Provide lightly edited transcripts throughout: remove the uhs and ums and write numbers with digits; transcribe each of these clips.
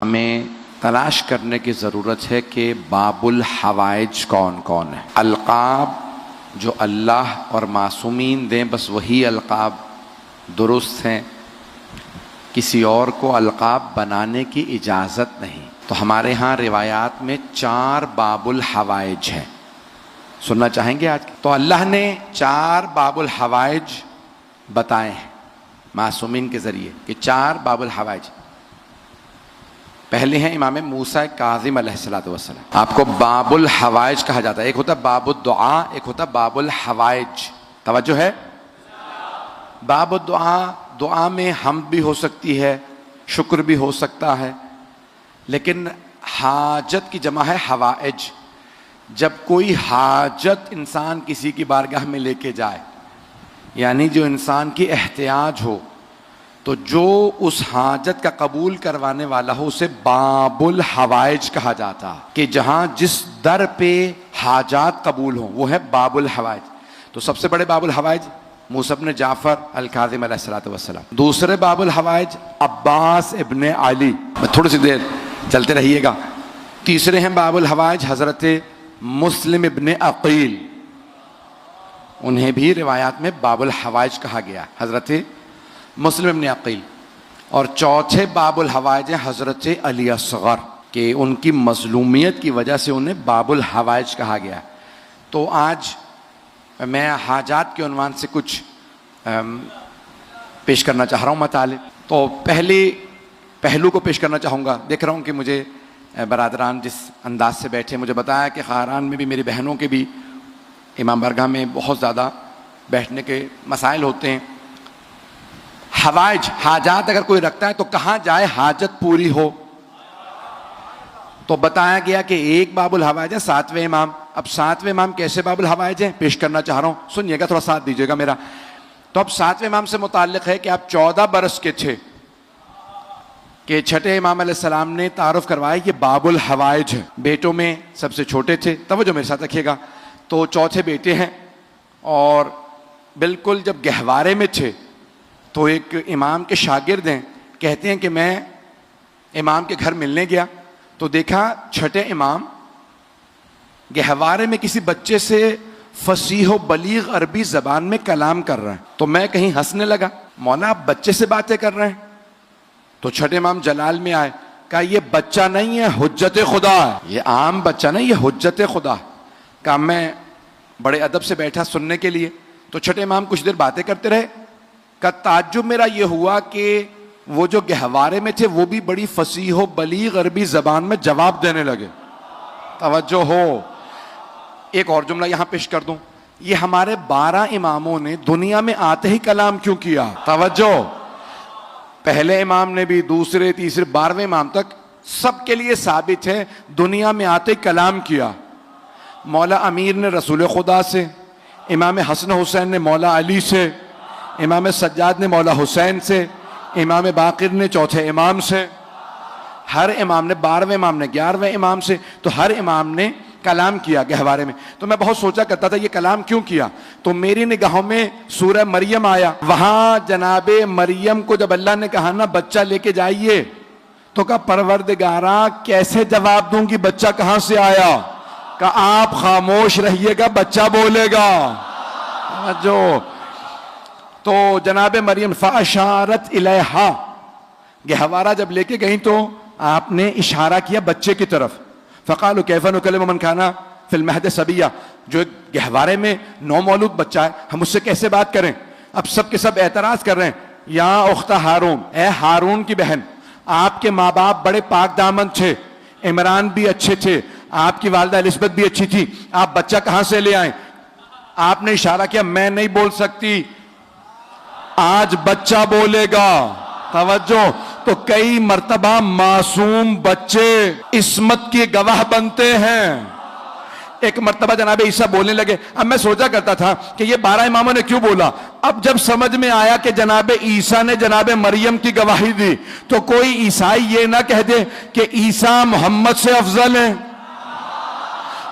ہمیں تلاش کرنے کی ضرورت ہے کہ باب الحوائج کون کون ہے۔ القاب جو اللہ اور معصومین دیں بس وہی القاب درست ہیں، کسی اور کو القاب بنانے کی اجازت نہیں۔ تو ہمارے ہاں روایات میں 4 باب الحوائج ہیں، سننا چاہیں گے آج؟ تو اللہ نے 4 باب الحوائج بتائے ہیں معصومین کے ذریعے کہ 4 باب الحوائج۔ پہلے ہیں امام موسیٰ کاظم علیہ السلام، آپ کو باب الحوائج کہا جاتا ہے۔ ایک ہوتا ہے باب الدعاء، ایک ہوتا ہے باب الحوائج۔ توجہ ہے؟ باب الدعاء، دعا میں حمد بھی ہو سکتی ہے، شکر بھی ہو سکتا ہے، لیکن حاجت کی جمع ہے حوائج۔ جب کوئی حاجت انسان کسی کی بارگاہ میں لے کے جائے، یعنی جو انسان کی احتیاج ہو، تو جو اس حاجت کا قبول کروانے والا ہو اسے باب الحوائج کہا جاتا، کہ جہاں جس در پہ حاجات قبول ہوں وہ ہے باب الحوائج۔ تو سب سے بڑے باب الحوائج موسیٰ ابن جعفر الکاظم علیہ السلام۔ دوسرے باب الحوائج عباس ابن علی، تھوڑی سی دیر چلتے رہیے گا۔ تیسرے ہیں باب الحوائج حضرت مسلم ابن عقیل، انہیں بھی روایات میں باب الحوائج کہا گیا، حضرت مسلم ابن عقیل۔ اور چوتھے باب الحوائج ہیں حضرت علی اصغر، کہ ان کی مظلومیت کی وجہ سے انہیں باب الحوائج کہا گیا۔ تو آج میں حاجات کے عنوان سے کچھ پیش کرنا چاہ رہا ہوں مطالب۔ تو پہلے پہلو کو پیش کرنا چاہوں گا۔ دیکھ رہا ہوں کہ مجھے برادران جس انداز سے بیٹھے، مجھے بتایا کہ خاران میں بھی میری بہنوں کے بھی امام بارگاہ میں بہت زیادہ بیٹھنے کے مسائل ہوتے ہیں۔ حوائج، حاجات اگر کوئی رکھتا ہے تو کہاں جائے حاجت پوری ہو؟ تو بتایا گیا کہ ایک باب الحوائج ہے 7ویں امام۔ اب 7ویں امام کیسے باب الحوائج ہیں پیش کرنا چاہ رہا ہوں، سنیے گا، تھوڑا ساتھ دیجیے گا میرا۔ تو اب 7ویں امام سے متعلق ہے کہ آپ 14 برس کے تھے کہ چھٹے امام علیہ السلام نے تعارف کروایا یہ باب الحوائج ہے۔ بیٹوں میں سب سے چھوٹے تھے، توجہ میرے ساتھ رکھیے گا۔ تو چوتھے بیٹے ہیں، اور بالکل جب گہوارے میں تھے تو ایک امام کے شاگرد ہیں، کہتے ہیں کہ میں امام کے گھر ملنے گیا تو دیکھا چھٹے امام گہوارے میں کسی بچے سے فصیح و بلیغ عربی زبان میں کلام کر رہے ہیں۔ تو میں کہیں ہنسنے لگا، مولا آپ بچے سے باتیں کر رہے ہیں؟ تو چھٹے امام جلال میں آئے، کہا یہ بچہ نہیں ہے، حجت خدا ہے، یہ عام بچہ نہیں، یہ حجت خدا ہے۔ کہا میں بڑے ادب سے بیٹھا سننے کے لیے، تو چھٹے امام کچھ دیر باتیں کرتے رہے۔ کا تعجب میرا یہ ہوا کہ وہ جو گہوارے میں تھے وہ بھی بڑی فصیح و بلیغ عربی زبان میں جواب دینے لگے۔ توجہ ہو، ایک اور جملہ یہاں پیش کر دوں، یہ ہمارے 12 اماموں نے دنیا میں آتے ہی کلام کیوں کیا؟ توجہ، پہلے امام نے بھی، دوسرے، تیسرے، 12ویں امام تک سب کے لیے ثابت ہے دنیا میں آتے ہی کلام کیا۔ مولا امیر نے رسول خدا سے، امام حسن حسین نے مولا علی سے، امام سجاد نے مولا حسین سے، امام باقر نے چوتھے امام سے، ہر امام نے، 12ویں امام نے 11ویں امام سے، تو ہر امام نے کلام کیا گہوارے میں۔ تو میں بہت سوچا کرتا تھا یہ کلام کیوں کیا؟ تو میری نگاہوں میں سورہ مریم آیا، وہاں جناب مریم کو جب اللہ نے کہا نا بچہ لے کے جائیے، تو کہا پروردگارا کیسے جواب دوں گی، بچہ کہاں سے آیا؟ کہا آپ خاموش رہیے گا، بچہ بولے گا۔ جو تو جناب مریم فاشارت الیہا، گہوارہ جب لے کے گئیں تو آپ نے اشارہ کیا بچے کی طرف۔ فقالوا کیف نکلم من کان فی المہد صبیا، جو ایک گہوارے میں نو مولود بچہ ہے، ہم اس سے کیسے بات کریں؟ اب سب کے سب اعتراض کر رہے ہیں، یا اخت ہارون، اے ہارون کی بہن، آپ کے ماں باپ بڑے پاک دامن تھے، عمران بھی اچھے تھے، آپ کی والدہ الزبتھ بھی اچھی تھی، آپ بچہ کہاں سے لے آئیں؟ آپ نے اشارہ کیا، میں نہیں بول سکتی، آج بچہ بولے گا۔ توجہ، تو کئی مرتبہ معصوم بچے عصمت کے گواہ بنتے ہیں۔ ایک مرتبہ جناب عیسیٰ بولنے لگے، اب میں سوچا کرتا تھا کہ یہ 12 اماموں نے کیوں بولا، اب جب سمجھ میں آیا کہ جناب عیسیٰ نے جناب مریم کی گواہی دی، تو کوئی عیسائی یہ نہ کہہ دے کہ عیسیٰ محمد سے افضل ہیں۔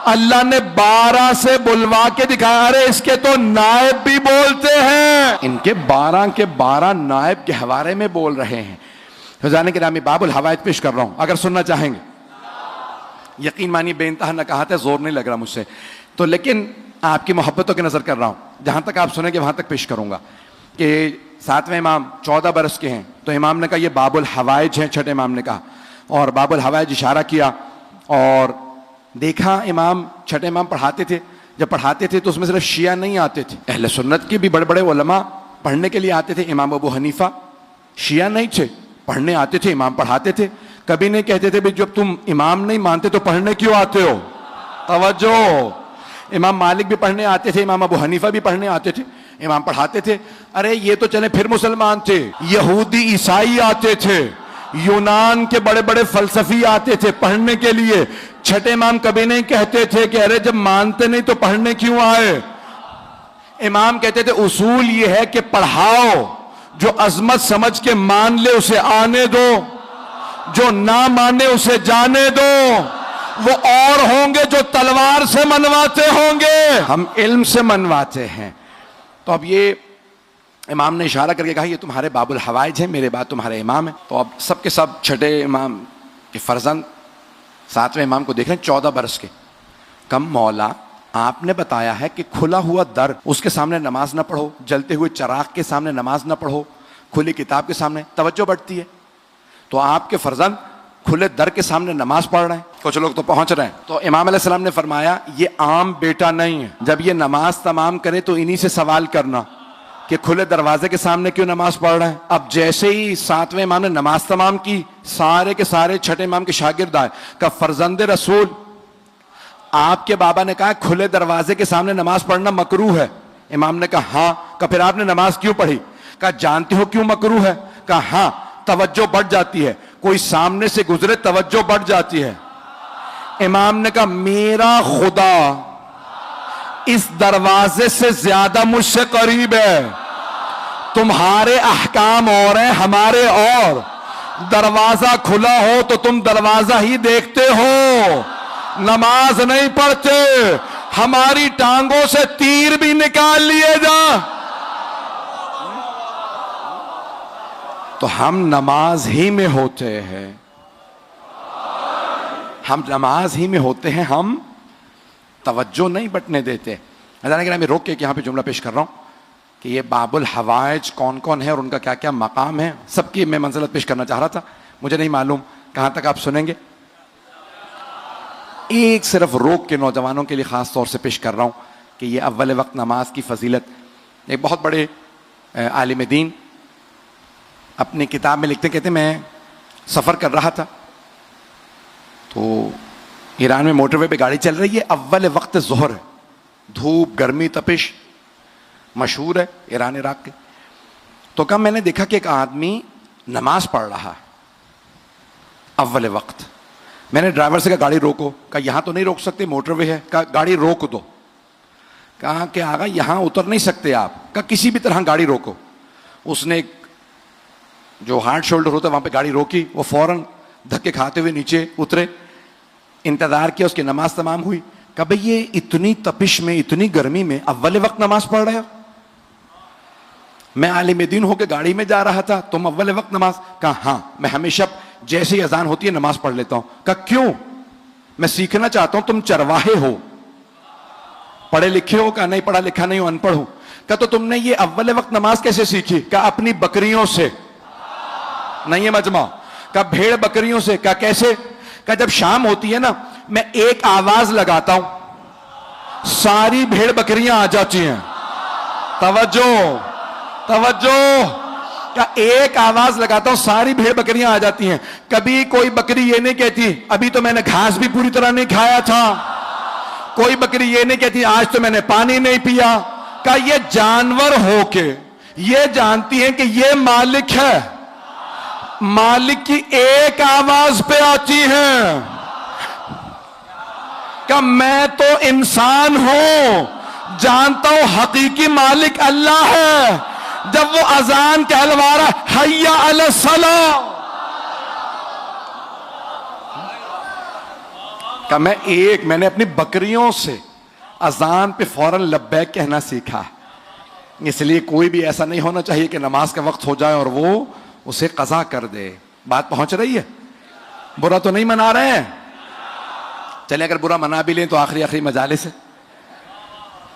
اللہ نے 12 سے بلوا کے دکھایا، ارے اس کے تو نائب بھی بولتے ہیں، ان کے 12 کے 12 نائب گہوارے میں بول رہے ہیں۔ حضران کرام باب الحوائج پیش کر رہا ہوں، اگر سننا چاہیں گے یقین مانی بے انتہا نکاحت ہے، زور نہیں لگ رہا مجھ سے تو، لیکن آپ کی محبتوں کی نظر کر رہا ہوں، جہاں تک آپ سنیں گے وہاں تک پیش کروں گا کہ 7ویں امام 14 برس کے ہیں، تو امام نے کہا یہ باب الحوائج ہیں، چھٹے امام نے کہا، اور باب الحوائج اشارہ کیا، اور دیکھا امام چھٹے امام پڑھاتے تھے، جب پڑھاتے تھے تو اس میں صرف شیعہ نہیں آتے تھے، اہل سنت کے بھی بڑے بڑے علماء پڑھنے کے لیے آتے تھے، امام ابو حنیفہ شیعہ نہیں تھے، پڑھنے آتے تھے، امام پڑھاتے تھے، کبھی نہیں کہتے تھے جب تم امام نہیں مانتے تو پڑھنے کیوں آتے ہو، توجہ، امام مالک بھی پڑھنے آتے تھے، امام ابو حنیفہ بھی پڑھنے آتے تھے، امام پڑھاتے تھے، ارے یہ تو چلے پھر مسلمان تھے، یہودی عیسائی آتے تھے، یونان کے بڑے بڑے فلسفی آتے تھے پڑھنے کے لیے، چھٹے امام کبھی نہیں کہتے تھے کہ ارے جب مانتے نہیں تو پڑھنے کیوں آئے، امام کہتے تھے اصول یہ ہے کہ پڑھاؤ، جو عظمت سمجھ کے مان لے اسے آنے دو، جو نہ مانے اسے جانے دو، وہ اور ہوں گے جو تلوار سے منواتے ہوں گے، ہم علم سے منواتے ہیں۔ تو اب یہ امام نے اشارہ کر کے کہا یہ تمہارے باب الحوائج ہیں، میرے بعد تمہارے امام ہیں۔ تو اب سب کے سب چھٹے امام کے فرزند 7ویں امام کو دیکھ رہے ہیں 14 برس کے، کم مولا آپ نے بتایا ہے کہ کھلا ہوا در اس کے سامنے نماز نہ پڑھو، جلتے ہوئے چراغ کے سامنے نماز نہ پڑھو، کھلی کتاب کے سامنے توجہ بڑھتی ہے، تو آپ کے فرزند کھلے در کے سامنے نماز پڑھ رہے ہیں، کچھ لوگ تو پہنچ رہے ہیں۔ تو امام علیہ السلام نے فرمایا یہ عام بیٹا نہیں ہے، جب یہ نماز تمام کرے تو انہی سے سوال کرنا کہ کھلے دروازے کے سامنے کیوں نماز پڑھ رہے ہیں۔ اب جیسے ہی 7ویں امام نے نماز تمام کی، سارے کے سارے چھٹے امام کے شاگرد آئے، کہ فرزند رسول آپ کے بابا نے کہا کھلے دروازے کے سامنے نماز پڑھنا مکروہ ہے۔ امام نے کہا ہاں۔ کہ پھر آپ نے نماز کیوں پڑھی؟ کہا جانتے ہو کیوں مکروہ ہے؟ کہا ہاں، توجہ بڑھ جاتی ہے، کوئی سامنے سے گزرے توجہ بڑھ جاتی ہے۔ امام نے کہا میرا خدا اس دروازے سے زیادہ مجھ سے قریب ہے، تمہارے احکام اور ہیں ہمارے اور، دروازہ کھلا ہو تو تم دروازہ ہی دیکھتے ہو، نماز نہیں پڑھتے، ہماری ٹانگوں سے تیر بھی نکال لیے جا تو ہم نماز ہی میں ہوتے ہیں، ہم نماز ہی میں ہوتے ہیں، ہم توجہ نہیں بٹنے دیتے۔ حضرات گرامی روک کے یہاں پہ جملہ پیش کر رہا ہوں کہ یہ باب الحوائج کون کون ہے اور ان کا کیا کیا مقام ہے، سب کی میں منزلت پیش کرنا چاہ رہا تھا، مجھے نہیں معلوم کہاں تک آپ سنیں گے، ایک صرف روک کے نوجوانوں کے لیے خاص طور سے پیش کر رہا ہوں کہ یہ اول وقت نماز کی فضیلت، ایک بہت بڑے عالم دین اپنی کتاب میں لکھتے کہتے میں سفر کر رہا تھا تو ایران میں موٹر وے پہ گاڑی چل رہی ہے، اول وقت ظہر ہے، دھوپ گرمی تپش مشہور ہے ایران عراق کے، تو کم میں نے دیکھا کہ ایک آدمی نماز پڑھ رہا ہے اول وقت، میں نے ڈرائیور سے کہا گاڑی روکو، کہا یہاں تو نہیں روک سکتے موٹر وے ہے، کہا گاڑی روک دو، کہا کہ آگا یہاں اتر نہیں سکتے آپ، کہا کسی بھی طرح گاڑی روکو، اس نے جو ہارڈ شولڈر ہوتا ہے وہاں پہ گاڑی روکی، وہ فوراً دھکے کھاتے ہوئے نیچے اترے، انتظار کیا، اس کی نماز تمام ہوئی، کہا بھئی یہ اتنی تپش میں اتنی گرمی میں اول وقت نماز پڑھ رہے ہو، میں عالم دین ہو کے گاڑی میں جا رہا تھا، تم اول وقت نماز، کہا ہاں میں ہمیشہ جیسے ہی اذان ہوتی ہے نماز پڑھ لیتا ہوں، کہا کیوں؟ میں سیکھنا چاہتا ہوں، تم چرواہے ہو، پڑھے لکھے ہو؟ کہا نہیں پڑھا لکھا نہیں ہوں، ان پڑھ ہوں، کہا تو تم نے یہ اول وقت نماز کیسے سیکھی؟ کہا اپنی بکریوں سے، نہیں ہے مجمع، کہا بھیڑ بکریوں سے، کہا کیسے؟ کہا جب شام ہوتی ہے نا میں ایک آواز لگاتا ہوں ساری بھیڑ بکریاں آ جاتی ہیں، توجہ توجہ، کہا ایک آواز لگاتا ہوں ساری بھیڑ بکریاں آ جاتی ہیں، کبھی کوئی بکری یہ نہیں کہتی ابھی تو میں نے گھاس بھی پوری طرح نہیں کھایا تھا، کوئی بکری یہ نہیں کہتی آج تو میں نے پانی نہیں پیا، کہا یہ جانور ہو کے یہ جانتی ہیں کہ یہ مالک ہے، مالک کی ایک آواز پہ آتی ہیں، کہ میں تو انسان ہوں، جانتا ہوں حقیقی مالک اللہ ہے، جب وہ اذان کہلوا رہا حی علی الصلاۃ، کہ میں نے اپنی بکریوں سے اذان پہ فوراً لبیک کہنا سیکھا، اس لیے کوئی بھی ایسا نہیں ہونا چاہیے کہ نماز کا وقت ہو جائے اور وہ اسے قضا کر دے، بات پہنچ رہی ہے؟ برا تو نہیں منا رہے ہیں؟ چلے اگر برا منا بھی لیں تو آخری مجالس ہے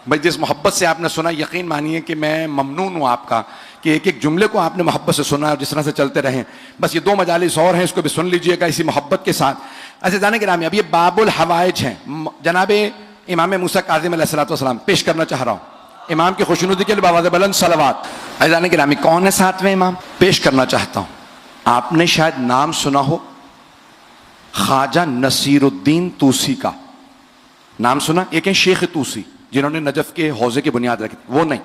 بھائی. جس محبت سے آپ نے سنا یقین مانیے کہ میں ممنون ہوں آپ کا کہ ایک ایک جملے کو آپ نے محبت سے سنا اور جس طرح سے چلتے رہیں. بس یہ 2 مجالس اور ہیں, اس کو بھی سن لیجئے گا اسی محبت کے ساتھ. ایسے جانے کے نام اب یہ باب الحوائج ہیں. جناب امام موسیٰ کاظم علیہ السلام پیش کرنا چاہ رہا ہوں امام کی خوشنودی کے لیے باواز بلند صلوات. ایسے جانے کے نام کون ہے 7ویں امام پیش کرنا چاہتا ہوں. آپ نے شاید نام سنا ہو خواجہ نصیر الدین طوسی کا. نام سنا؟ ایک ہے شیخ طوسی جنہوں نے نجف کے حوضے کی بنیاد رکھی تھی, وہ نہیں,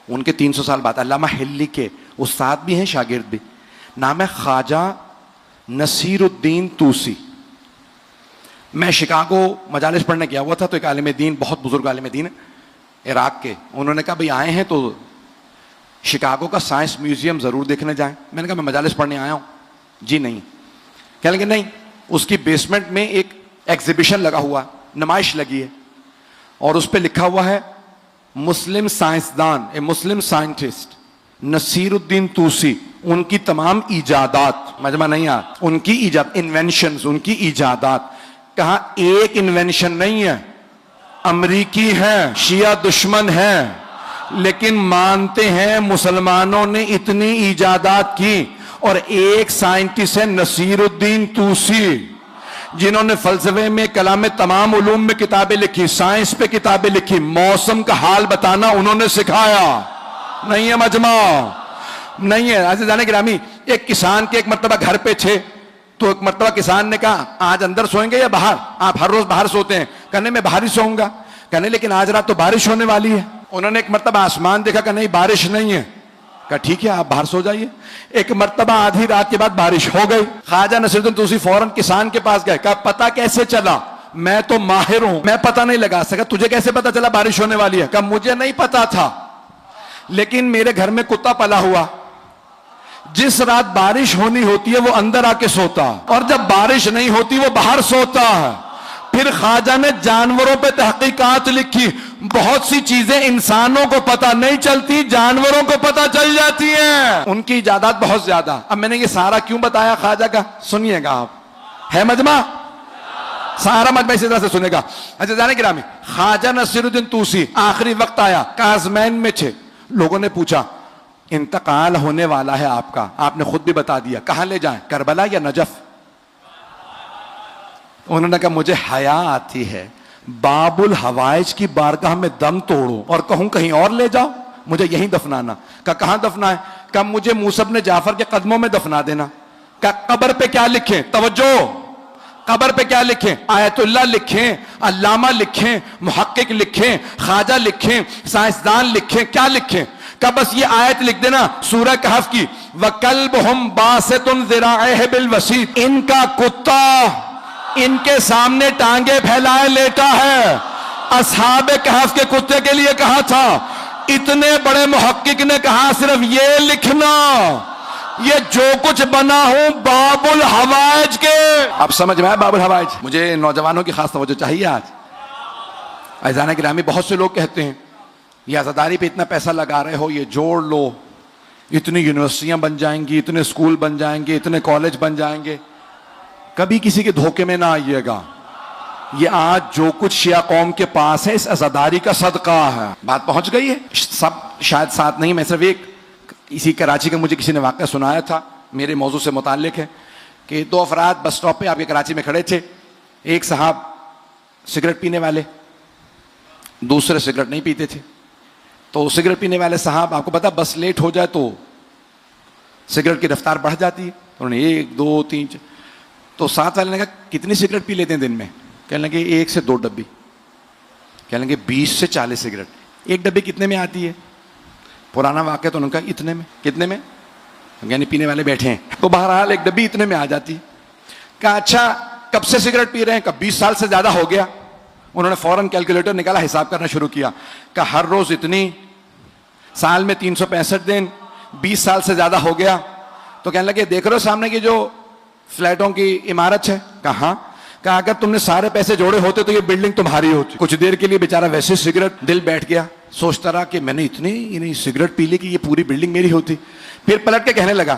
ان کے 300 سال بعد. علامہ حلی کے استاد بھی ہیں شاگرد بھی. نام ہے خواجہ نصیر الدین طوسی. میں شکاگو مجالس پڑھنے گیا ہوا تھا تو ایک عالم دین, بہت بزرگ عالم دین ہے عراق کے, انہوں نے کہا بھئی آئے ہیں تو شکاگو کا سائنس میوزیم ضرور دیکھنے جائیں. میں نے کہا میں مجالس پڑھنے آیا ہوں. جی نہیں. کہنے لگے نہیں, اس کی بیسمنٹ میں ایک ایگزیبیشن لگا ہوا, نمائش لگی ہے اور اس پہ لکھا ہوا ہے مسلم سائنسدان, اے مسلم سائنٹسٹ نصیر الدین طوسی, ان کی تمام ایجادات, مجمع نہیں ان کی ایجاد انوینشنز, ان کی ایجادات. کہاں ایک انوینشن نہیں ہے, امریکی ہے, شیعہ دشمن ہے, لیکن مانتے ہیں مسلمانوں نے اتنی ایجادات کی. اور ایک سائنٹسٹ ہے نصیر الدین طوسی جنہوں نے فلسفے میں, کلام تمام علوم میں کتابیں لکھی, سائنس پہ کتابیں لکھی, موسم کا حال بتانا انہوں نے سکھایا. نہیں ہے مجمع, نہیں ہے. ایسے جانے گرامی ایک کسان کے ایک مرتبہ گھر پہ تھے تو ایک مرتبہ کسان نے کہا آج اندر سوئیں گے یا باہر؟ آپ ہر روز باہر سوتے ہیں. کہنے میں باہر ہی سوؤں گا. کہنے لیکن آج رات تو بارش ہونے والی ہے. انہوں نے ایک مرتبہ آسمان دیکھا کہ نہیں بارش نہیں ہے. کہا ٹھیک ہے آپ باہر سو جائیے. ایک مرتبہ آدھی رات کے بعد بارش ہو گئی. خواجہ نصیر الدین طوسی فوراً کسان کے پاس گئے. کہا پتہ کیسے چلا؟ میں تو ماہر ہوں, میں پتہ نہیں لگا سکا. تجھے کیسے پتہ چلا بارش ہونے والی ہے؟ کہا مجھے نہیں پتا تھا, لیکن میرے گھر میں کتا پلا ہوا, جس رات بارش ہونی ہوتی ہے وہ اندر آ کے سوتا, اور جب بارش نہیں ہوتی وہ باہر سوتا ہے. پھر خواجہ نے جانوروں پہ تحقیقات لکھی. بہت سی چیزیں انسانوں کو پتہ نہیں چلتی, جانوروں کو پتہ چل جاتی ہیں. ان کی ایجادات بہت زیادہ. اب میں نے یہ سارا کیوں بتایا خواجہ کا, سنیے گا آپ. ہے مجمع, سارا مجمع اسی طرح سے سنے گا. اچھا جانے گرامی, خواجہ نصیر الدین طوسی آخری وقت آیا, کازمین میں تھے. لوگوں نے پوچھا انتقال ہونے والا ہے آپ کا, آپ نے خود بھی بتا دیا, کہاں لے جائیں, کربلا یا نجف؟ انہوں نے کہا مجھے حیا آتی ہے باب الحوائج کی بارگاہ میں دم توڑوں اور کہوں کہیں اور لے جاؤ, مجھے یہیں دفنانا. کہا کہاں دفنا ہے؟ کہا مجھے موسیٰ بن جعفر کے قدموں میں دفنا دینا. کہا قبر پہ کیا لکھیں؟ توجہ, قبر پہ کیا لکھیں؟ آیت اللہ لکھیں, علامہ لکھیں, محقق لکھیں, خواجہ لکھیں, سائنسدان لکھیں, کیا لکھیں؟ کہ بس یہ آیت لکھ دینا سورہ کہف کی, وَكَلْبُهُمْ بَاسِطٌ ذِرَاعِهِ بِالْوَسِيطِ, ان کا کتا ان کے سامنے ٹانگیں پھیلائے لیٹا ہے. اصحاب کہف کے کتے کے لیے کہا تھا, اتنے بڑے محقق نے کہا صرف یہ لکھنا, یہ جو کچھ بنا ہوں باب الحوائج کے. اب سمجھ میں آیا باب الحوائج؟ مجھے نوجوانوں کی خاص توجہ چاہیے آج. عزیزان گرامی, بہت سے لوگ کہتے ہیں یہ عزاداری پہ اتنا پیسہ لگا رہے ہو, یہ جوڑ لو, اتنی یونیورسٹیاں بن جائیں گی, اتنے اسکول بن جائیں گے, اتنے کالج بن جائیں گے. کبھی کسی کے دھوکے میں نہ آئیے گا. یہ آج جو کچھ شیعہ قوم کے پاس ہے اس عزاداری کا صدقہ ہے. بات پہنچ گئی ہے؟ سب شاید ساتھ نہیں, میں صرف ایک اسی کراچی کا مجھے کسی نے واقعہ سنایا تھا, میرے موضوع سے متعلق ہے, کہ 2 افراد بس سٹاپ پہ آپ کے کراچی میں کھڑے تھے. ایک صاحب سگریٹ پینے والے, دوسرے سگریٹ نہیں پیتے تھے. تو سگریٹ پینے والے صاحب, آپ کو پتا بس لیٹ ہو جائے تو سگریٹ کی رفتار بڑھ جاتی ہے. انہوں نے 1 2 3 4, تو ساتھ والے نے کہا کتنی سگریٹ پی لیتے ہیں دن میں؟ کہنے لگے 1 سے 2 ڈبی. کہنے لگے 20 سے 40 سگریٹ. 1 ڈبی کتنے میں آتی ہے؟ پرانا واقعہ. تو انہوں نے کہا اتنے میں. کتنے میں؟ یعنی پینے والے بیٹھے ہیں, تو بہرحال 1 ڈبی اتنے میں آ جاتی. کہا اچھا کب سے سگریٹ پی رہے ہیں؟ کہا 20 سال سے زیادہ ہو گیا. انہوں نے فوراً کیلکولیٹر نکالا, حساب کرنا شروع کیا. کہا ہر روز اتنی, سال میں 365 دن, 20 سال سے زیادہ ہو گیا. تو کہنے لگے دیکھ رہے ہو سامنے کی جو فلیٹوں کی عمارت ہے؟ کہاں. کہا اگر تم نے سارے پیسے جوڑے ہوتے تو یہ بلڈنگ تمہاری ہوتی. کچھ دیر کے لیے بیچارہ ویسے سگریٹ دل بیٹھ گیا, سوچتا رہا کہ میں نے اتنی سگریٹ پی لی کہ یہ پوری بلڈنگ میری ہوتی. پھر پلٹ کے کہنے لگا